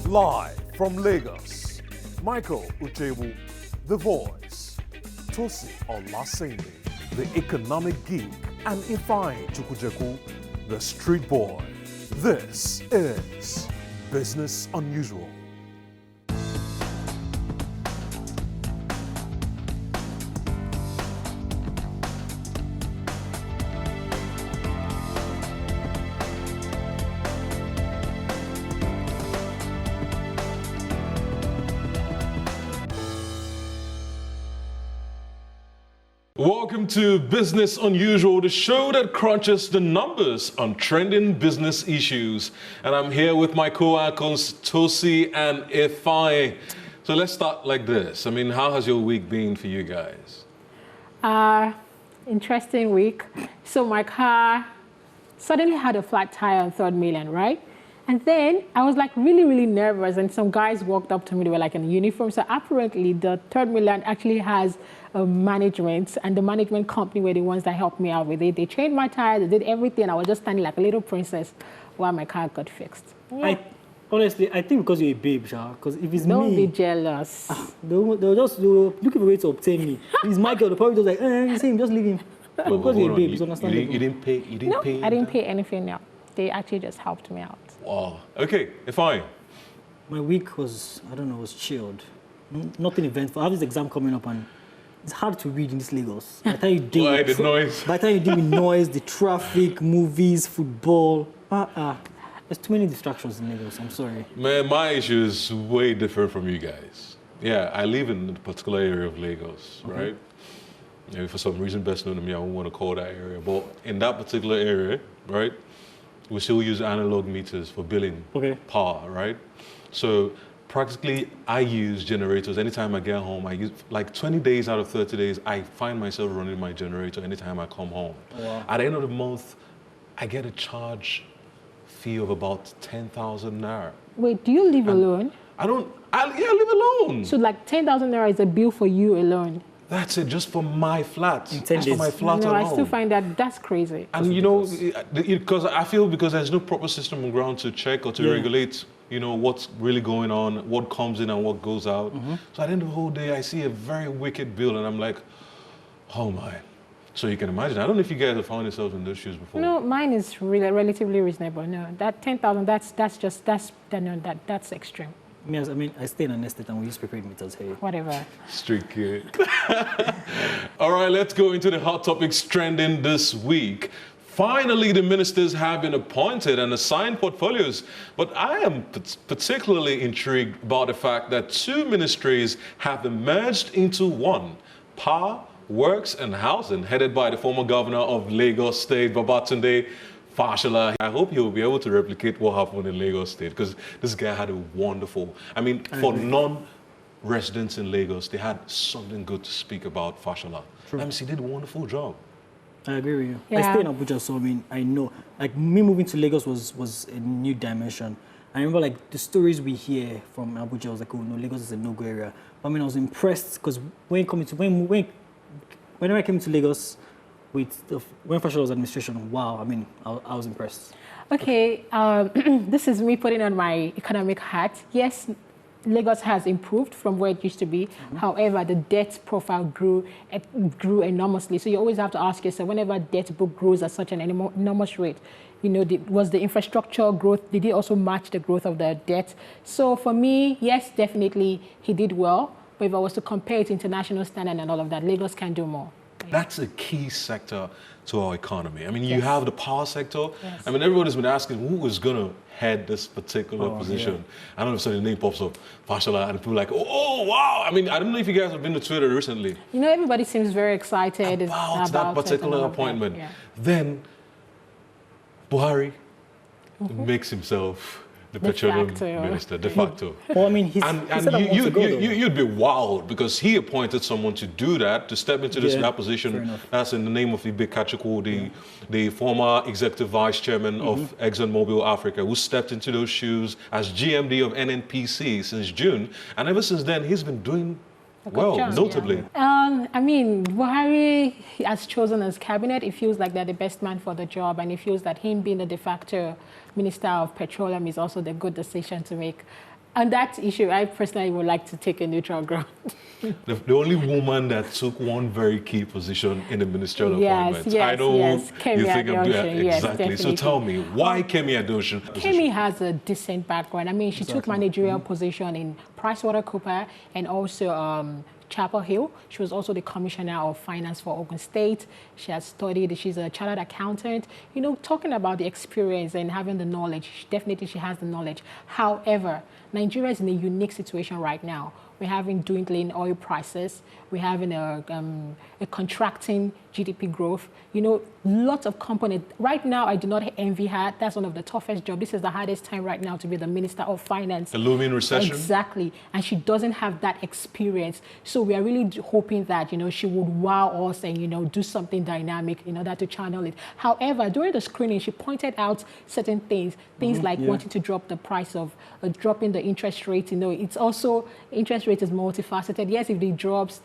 Live from Lagos, Michael Uchewu, The Voice, Tosi Olasende, the Economic Geek, and Ifeanyi Chukwujeku, the Street Boy. This is Business Unusual. Welcome to Business Unusual, the show that crunches the numbers on trending business issues. And I'm here with my co-anchors, Tosi and Ifeanyi. So let's start like this. I mean, how has your week been for you guys? Interesting week. So my car suddenly had a flat tire on 3rd Mainland, right? And then I was like really nervous, and some guys walked up to me, they were like in uniform. So apparently the 3rd Mainland actually has a management, and the management company were the ones that helped me out with it. They changed my tires, they did everything. I was just standing like a little princess while my car got fixed. Yeah. Honestly, I think because you're a babe, because if it's Don't me... be jealous. They'll just looking for a way to obtain me. If it's my girl, they'll probably just like, you see him, just leave him. But because you're a babe, it's understandable. You didn't pay? No, I didn't pay anything now. They actually just helped me out. Wow. Okay, Ifeanyi. My week was, I don't know, was chilled. Nothing eventful. I have this exam coming up, and it's hard to read in this Lagos. By the time you deal Why with the noise? By the time you deal with noise, the traffic, movies, football, there's too many distractions in Lagos. I'm sorry. Man, my issue is way different from you guys. Yeah, I live in a particular area of Lagos, right? Maybe for some reason best known to me, I won't want to call that area. But in that particular area, right, we still use analog meters for billing power, right? So practically, I use generators. Anytime I get home, I use, like 20 days out of 30 days, I find myself running my generator anytime I come home. Wow. At the end of the month, I get a charge fee of about 10,000 naira. Wait, do you live alone? I live alone. So like 10,000 naira is a bill for you alone? That's it, just for my flat. In 10 just days. for my flat No, alone. I still find that's crazy. And you know, because I feel because there's no proper system on ground to check or to regulate, you know, what's really going on, what comes in and what goes out. So at the end of the whole day, I see a very wicked bill and I'm like, oh my. So you can imagine. I don't know if you guys have found yourselves in those shoes before. No, mine is really relatively reasonable. No, that 10,000, that's extreme. I stay in an estate and we use prepaid meters here. Whatever. Street kid. All right, let's go into the hot topics trending this week. Finally, the ministers have been appointed and assigned portfolios, but I am particularly intrigued about the fact that 2 ministries have emerged into one: Power, Works and Housing, headed by the former governor of Lagos State, Babatunde Fashola. I hope he will be able to replicate what happened in Lagos State, because this guy had a wonderful, for non-residents in Lagos, they had something good to speak about Fashola. He did a wonderful job. I agree with you. Yeah. I stay in Abuja, so I know. Like, me moving to Lagos was a new dimension. I remember, like, the stories we hear from Abuja, I was like, oh no, Lagos is a no-go area. But I was impressed, because whenever I came to Lagos, when Fashola was administration, wow, I was impressed. Okay, this is me putting on my economic hat. Yes, Lagos has improved from where it used to be. However, the debt profile grew enormously. So you always have to ask yourself, whenever debt book grows at such an enormous rate, you know, was the infrastructure growth, did it also match the growth of the debt? So for me, yes, definitely he did well. But if I was to compare it to international standard and all of that, Lagos can do more. That's a key sector to our economy. You have the power sector. Yes. Everybody's been asking who is going to head this particular position. I don't know if the name pops up, Fashola, and people are like, oh, wow. I don't know if you guys have been to Twitter recently. You know, everybody seems very excited about that particular appointment. Yeah. Then Buhari makes himself the petroleum minister, de facto. Well, you'd be wild, because he appointed someone to do that, to step into that position. That's in the name of Ibe Kachukwu, the former executive vice chairman of ExxonMobil Africa, who stepped into those shoes as GMD of NNPC since June. And ever since then, he's been doing well, notably. Buhari has chosen his cabinet. It feels like they're the best man for the job, and it feels that him being the de facto Minister of Petroleum is also the good decision to make. on that issue, I personally would like to take a neutral ground. The only woman that took one very key position in the ministerial appointment. I know Kemi you think I'm Adeosun, yes, exactly. So tell me, why Kemi Adeosun? Kemi has a decent background. I mean, she took managerial position in PricewaterhouseCoopers and also Chapel Hill. She was also the Commissioner of Finance for Ogun State. She has studied, she's a chartered accountant. You know, talking about the experience and having the knowledge, definitely she has the knowledge. However, Nigeria is in a unique situation right now. We're having dwindling oil prices. We're having a contracting GDP growth. You know, lots of components. Right now, I do not envy her. That's one of the toughest jobs. This is the hardest time right now to be the Minister of Finance. A looming recession. Exactly. And she doesn't have that experience. So we are really hoping that, you know, she would wow us and, you know, do something dynamic in order to channel it. However, during the screening, she pointed out certain things like wanting to drop the price of, dropping the interest rate. You know, it's also, interest rate is multifaceted. Yes, if it drops,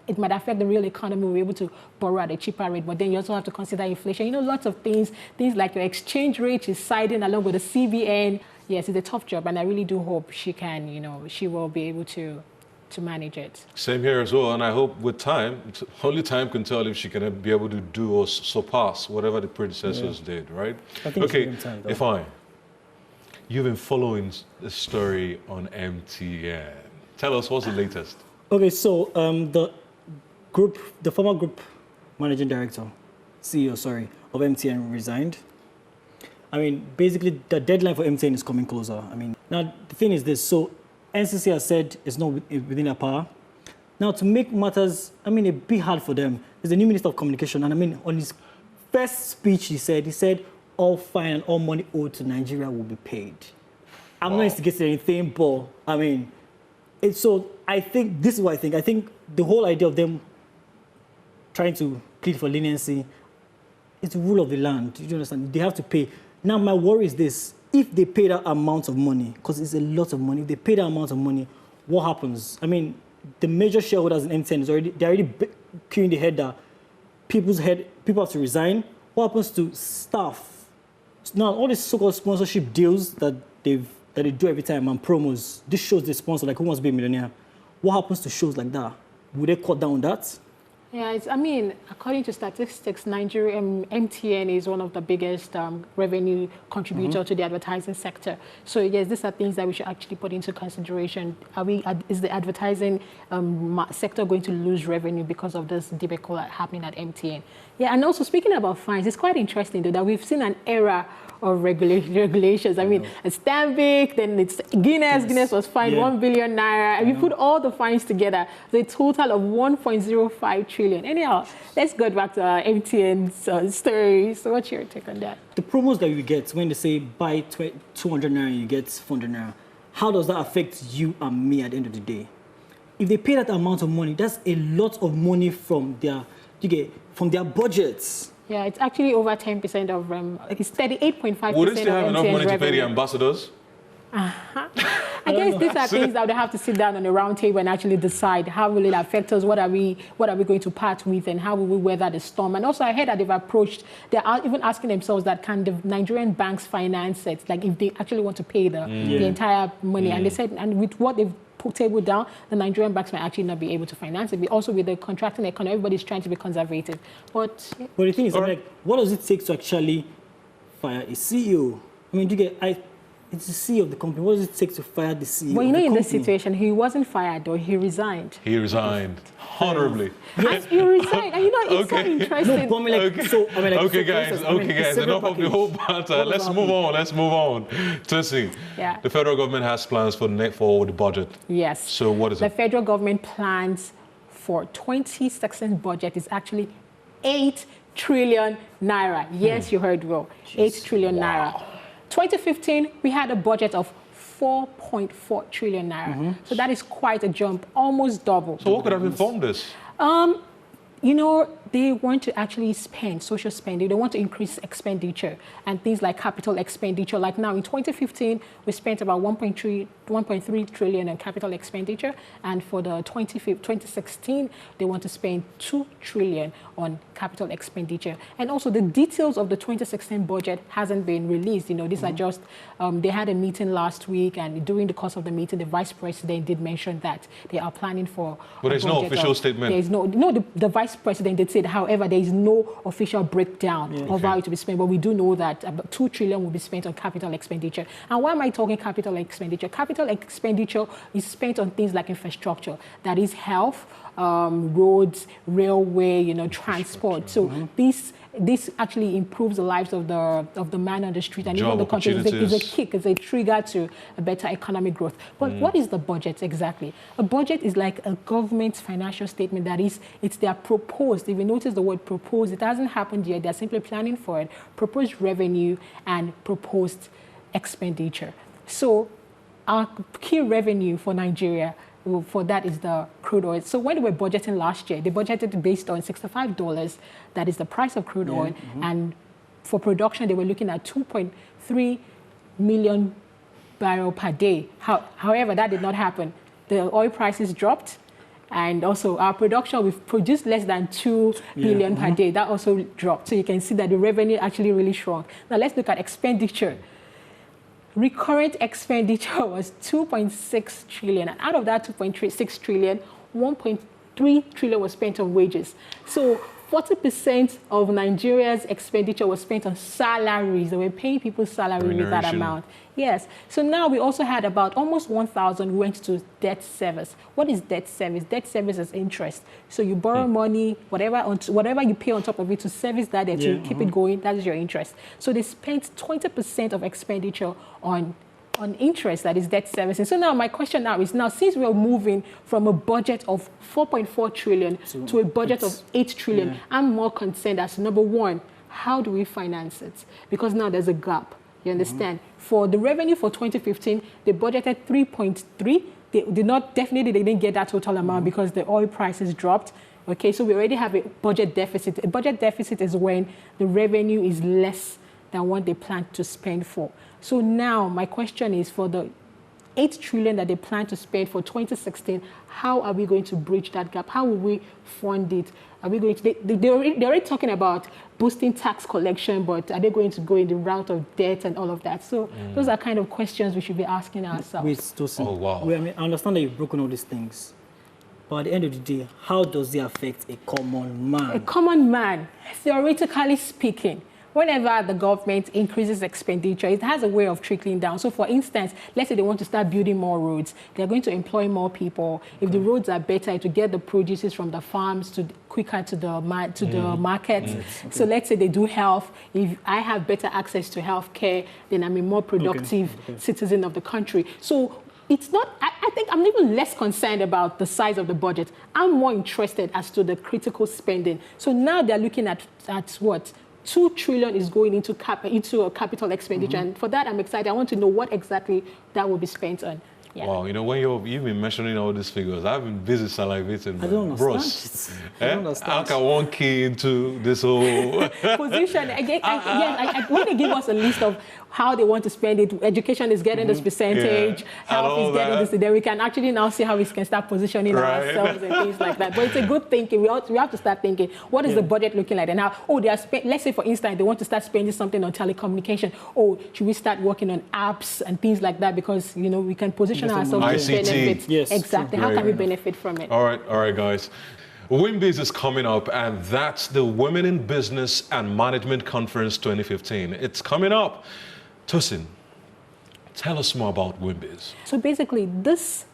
it might affect the real economy. We're able to borrow at a cheaper rate, but then you also have to consider inflation. You know, lots of things like your exchange rate is siding along with the CBN. Yes, it's a tough job, and I really do hope she can, you know, she will be able to manage it. Same here as well, and I hope with time, only time can tell if she can be able to do or surpass whatever the predecessors did, right? I think okay, time, you've been following the story on MTN. Tell us, what's the latest? Okay, so the former group managing director, CEO, of MTN resigned. I mean, basically, the deadline for MTN is coming closer. I mean, now the thing is this, so NCC has said it's not within their power. Now, to make matters, I mean, a bit hard for them, there's a new Minister of Communication, and I mean, on his first speech, he said, all fine and all money owed to Nigeria will be paid. I'm not instigating anything, but I mean, so I think, this is what I think. I think the whole idea of them trying to plead for leniency, it's the rule of the land. Do you understand? They have to pay. Now, my worry is this. If they pay that amount of money, because it's a lot of money, if they pay that amount of money, what happens? I mean, the major shareholders in MTN, they're already queuing the head that people have to resign. What happens to staff? Now, all these so-called sponsorship deals that they do every time and promos, this shows they sponsor, like Who Wants to Be a Millionaire. What happens to shows like that? Would they cut down on that? Yeah, I mean, according to statistics, Nigeria, MTN is one of the biggest revenue contributor to the advertising sector. So yes, these are things that we should actually put into consideration. Is the advertising sector going to lose revenue because of this debacle happening at MTN? Yeah, and also speaking about fines, it's quite interesting though that we've seen an era of regulations. I mean, it's Stanbic, then it's Guinness. Guinness was fined 1 billion naira. And we put all the fines together, the total of 1.05 trillion. Anyhow, let's go back to MTN's story. So what's your take on that? The promos that you get when they say buy 200 naira, you get 400 naira, how does that affect you and me at the end of the day? If they pay that amount of money, that's a lot of money from their budgets. Yeah, it's actually over 10% of it's 38.5%. Wouldn't they have enough money to pay the ambassadors? I guess these are things that they have to sit down on a round table and actually decide how will it affect us, what are we going to part with, and how will we weather the storm. And also I heard that they're even asking themselves that can the Nigerian banks finance it, like if they actually want to pay the entire money. And they said, and with what they've put table down, the Nigerian banks might actually not be able to finance it. Also with the contracting economy, everybody's trying to be conservative. But the thing is, like, what does it take to actually fire a CEO? I mean, it's the CEO of the company. What does it take to fire the CEO? Well, you know, in this situation, he wasn't fired, though. He resigned. He resigned honorably. Yes, he resigned. And you know, it's so interesting. No, okay, guys. Enough of the whole banter. Let's move on. Tessie, the federal government has plans for the budget. Yes. So what is it? The federal government plans for 2016 budget is actually 8 trillion naira. Yes, you heard well. 8 trillion naira. 2015, we had a budget of 4.4 trillion naira. So that is quite a jump, almost double. So what could have informed this? You know, they want to actually spend social spending. They want to increase expenditure and things like capital expenditure. Like now in 2015, we spent about 1.3 trillion in capital expenditure. And for the 2016, they want to spend 2 trillion on capital expenditure. And also the details of the 2016 budget hasn't been released. You know, these are just, they had a meeting last week, and during the course of the meeting, the vice president did mention that they are planning for. But there's no official statement. There's the vice president did say that, however, there is no official breakdown of how it will be spent. But we do know that about 2 trillion will be spent on capital expenditure. And why am I talking capital expenditure? Capital expenditure is spent on things like infrastructure, that is health, roads, railway, you know, transport. So this actually improves the lives of the man on the street and even the country. It's a kick, it's a trigger to a better economic growth. But what is the budget exactly? A budget is like a government's financial statement. That is, it's their proposed. If you notice the word proposed, it hasn't happened yet. They're simply planning for it. Proposed revenue and proposed expenditure. So our key revenue for Nigeria, for that is the crude oil. So when they were budgeting last year, they budgeted based on $65. That is the price of crude oil. And for production, they were looking at 2.3 million barrels per day. However, that did not happen. The oil prices dropped. And also our production, we've produced less than 2 billion per day. That also dropped. So you can see that the revenue actually really shrunk. Now let's look at expenditure. Recurrent expenditure was 2.6 trillion. And out of that 2.6 trillion, 1.3 trillion was spent on wages. So 40% of Nigeria's expenditure was spent on salaries. They were paying people salary with that amount. Yes. So now we also had about almost 1,000 who went to debt service. What is debt service? Debt service is interest. So you borrow money, whatever you pay on top of it to service that debt, to keep it going, that is your interest. So they spent 20% of expenditure on interest, that is debt servicing. So now my question now is, since we are moving from a budget of 4.4 trillion to a budget of 8 trillion, I'm more concerned as to, number one, how do we finance it? Because now there's a gap, you understand? For the revenue for 2015, they budgeted 3.3. They didn't get that total amount because the oil prices dropped. Okay, so we already have a budget deficit. A budget deficit is when the revenue is less than what they plan to spend for. So now my question is, for the 8 trillion that they plan to spend for 2016, how are we going to bridge that gap? How will we fund it? Are we going to, they're already talking about boosting tax collection, but are they going to go in the route of debt and all of that? So those are kind of questions we should be asking ourselves. Wait, Tosin. Oh, wow. I understand that you've broken all these things. But at the end of the day, how does it affect a common man? A common man, theoretically speaking, whenever the government increases expenditure, it has a way of trickling down. So for instance, let's say they want to start building more roads. They're going to employ more people. If the roads are better, to get the produces from the farms to quicker to the markets. So let's say they do health. If I have better access to health care, then I'm a more productive citizen of the country. So it's not, I think I'm even less concerned about the size of the budget. I'm more interested as to the critical spending. So now they're looking at what? 2 trillion is going into a capital expenditure. And for that, I'm excited. I want to know what exactly that will be spent on. Yeah. Wow, you know, when you've been mentioning all these figures, I've been busy salivating. I don't understand. Bros, I don't understand. How can one key into this whole position? When they give us a list of how they want to spend it, education is getting this percentage, health is getting this, then we can actually now see how we can start positioning ourselves and things like that. But it's a good thinking. We have to start thinking, what is the budget looking like? And now, they are let's say, for instance, they want to start spending something on telecommunication. Should we start working on apps and things like that? Because, you know, we can position ourselves to benefit. Yes, exactly. How can we benefit from it? All right, guys. WIMBIZ is coming up, and that's the Women in Business and Management Conference 2015. It's coming up. Tosin, tell us more about WIMBIZ. So basically, this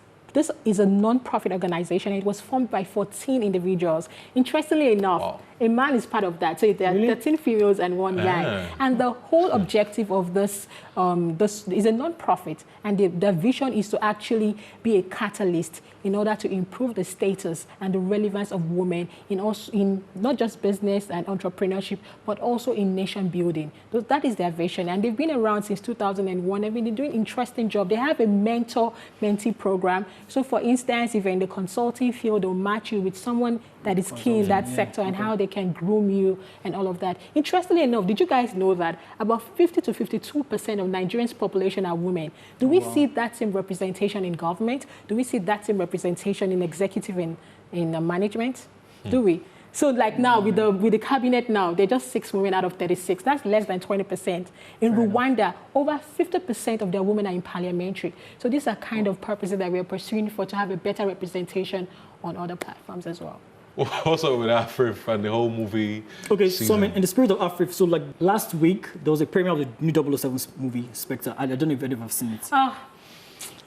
is a non-profit organization. It was formed by 14 individuals. Interestingly enough, a man is part of that. So there are 13 females and 1 guy. And the whole objective of this is a non-profit. And the vision is to actually be a catalyst in order to improve the status and the relevance of women in not just business and entrepreneurship, but also in nation building. That is their vision. And they've been around since 2001. They've been doing an interesting job. They have a mentor-mentee program. So for instance, if you're in the consulting field, they'll match you with someone that is key in that sector and how they can groom you and all of that. Interestingly enough, did you guys know that about 50 to 52% of Nigerians' population are women? Do we see that same representation in government? Do we see that same representation in executive and in management? Do we? So like now with the cabinet now, they're just 6 women out of 36. That's less than 20%. In Rwanda, over 50% of their women are in parliamentary. So these are kind of purposes that we're pursuing to have a better representation on other platforms as well. What's up with Afrif and the whole movie? Okay, season? so I mean, in the spirit of Afrif, so like last week, there was a premiere of the new 007 movie, Spectre. I don't know if any of you have seen it.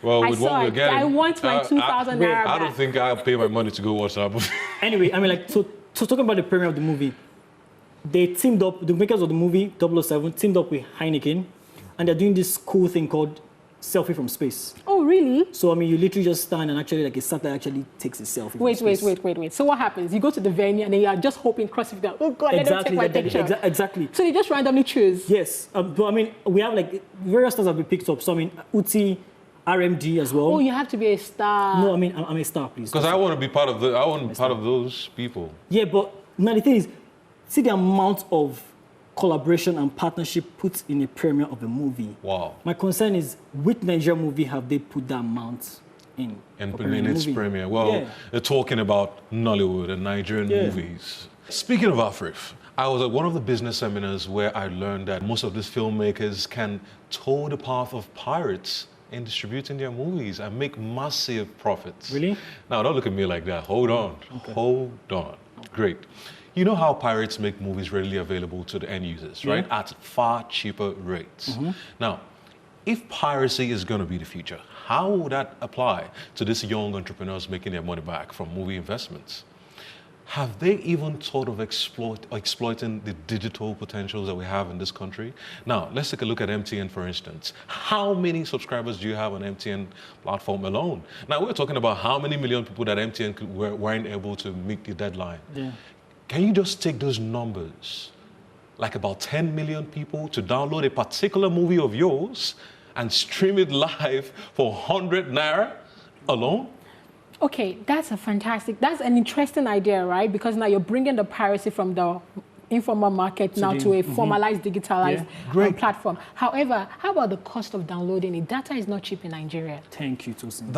Well, I with saw what we're it. getting, I want my 2,000 naira I don't back. think I'll pay my money to go watch that movie. Anyway, I mean, like, so talking about the premiere of the movie, they teamed up, the makers of the movie 007 teamed up with Heineken, and they're doing this cool thing called selfie from space. Oh, really? So, I mean, you literally just stand and actually, like, a satellite actually takes a selfie from space. Wait. So what happens? You go to the venue and then you are just hoping, crossing down. Oh, God, let them take my picture. Exactly. So you just randomly choose? Yes. But, I mean, we have, like, various stars have been picked up. So, I mean, Uti, RMD as well. Oh, you have to be a star. No, I mean, I'm a star, please. Because I want to be part of those people. Yeah, but now the thing is, see the amount of collaboration and partnership put in a premiere of a movie. Wow. My concern is, which Nigerian movie have they put that amount in? In its premiere. Well, they're talking about Nollywood and Nigerian movies. Speaking of Afrif, I was at one of the business seminars where I learned that most of these filmmakers can toe the path of pirates in distributing their movies and make massive profits. Really? Now, don't look at me like that. Hold on. Okay. Hold on. Great. You know how pirates make movies readily available to the end users, right? At far cheaper rates. Now, if piracy is going to be the future, how would that apply to these young entrepreneurs making their money back from movie investments? Have they even thought of exploiting the digital potentials that we have in this country? Now, let's take a look at MTN, for instance. How many subscribers do you have on MTN platform alone? Now, we're talking about how many million people that MTN weren't able to meet the deadline. Yeah. Can you just take those numbers, like about 10 million people, to download a particular movie of yours and stream it live for 100 naira alone? Okay, that's an interesting idea, right? Because now you're bringing the piracy from the informal market to a formalized, digitalized platform. However, how about the cost of downloading it? Data is not cheap in Nigeria. Thank you, Tosin.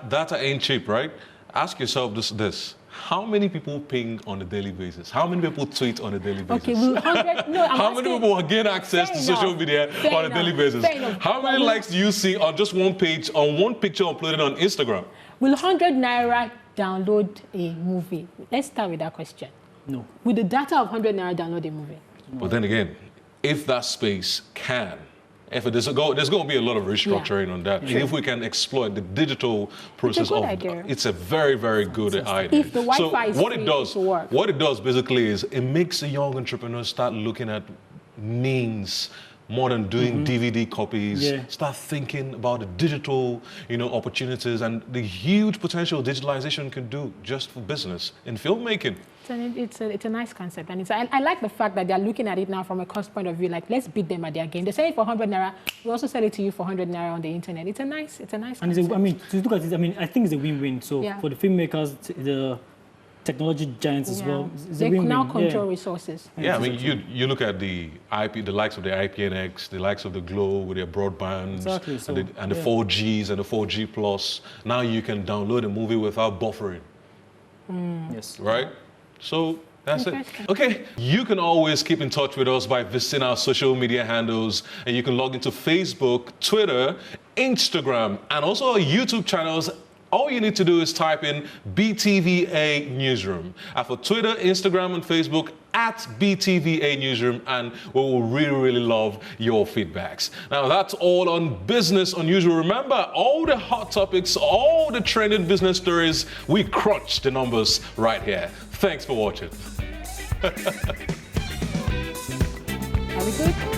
Data ain't cheap, right? Ask yourself this. How many people ping on a daily basis? How many people tweet on a daily basis? Okay, well, how many people gain access to social media on a daily basis? How many likes do you see on just one page, on one picture uploaded on Instagram? Will 100 naira download a movie? Let's start with that question. No. Will the data of 100 naira download a movie? No. But then again, if that space can, there's going to be a lot of restructuring on that. If we can exploit the digital process it's a very, very good idea. If the Wi-Fi is free, it will work. What it does basically is it makes a young entrepreneur start looking at means more than doing DVD copies. Start thinking about the digital, opportunities and the huge potential digitalization can do just for business in filmmaking. It's a nice concept, and I like the fact that they're looking at it now from a cost point of view. Like, let's beat them at their game. They sell it for 100 naira. We also sell it to you for 100 naira on the internet. It's a nice. And to look at it, I think it's a win-win. So for the filmmakers, the technology giants as well, it's they now control resources. Yeah, I mean, you look at the likes of the IPNX, the likes of the Glow with their broadband, and the 4Gs and the 4G Plus. Now you can download a movie without buffering. Yes. Right? So that's it. Okay, you can always keep in touch with us by visiting our social media handles, and you can log into Facebook, Twitter, Instagram, and also our YouTube channels. All you need to do is type in BTVA Newsroom. And for Twitter, Instagram, and Facebook, at BTVA Newsroom, and we will really, really love your feedbacks. Now, that's all on Business Unusual. Remember, all the hot topics, all the trending business stories, we crunch the numbers right here. Thanks for watching. Are we good?